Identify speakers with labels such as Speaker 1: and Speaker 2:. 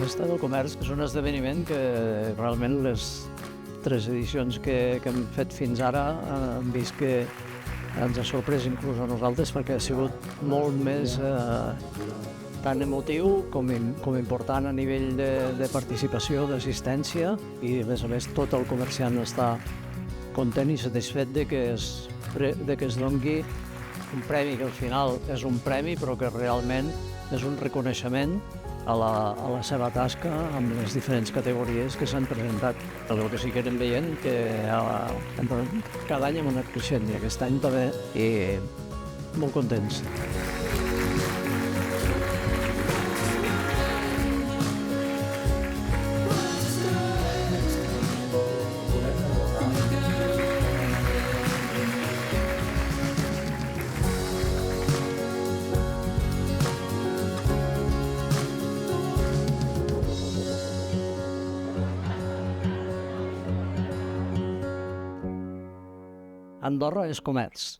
Speaker 1: Festa del Comerç és un esdeveniment que realment les 3 edicions que hem fet fins ara hem vist que ens ha sorprès inclús a nosaltres perquè ha sigut molt més tan emotiu com important a nivell de participació, d'assistència i a més tot el comerciant està content i satisfet de que es doni un premi que al final és un premi però que realment és un reconeixement a la seva tasca amb les diferents categories que s'han presentat. El que sí que anem veient que cada any hem anat creixent i aquest any també i molt contents. Andorra és comerç.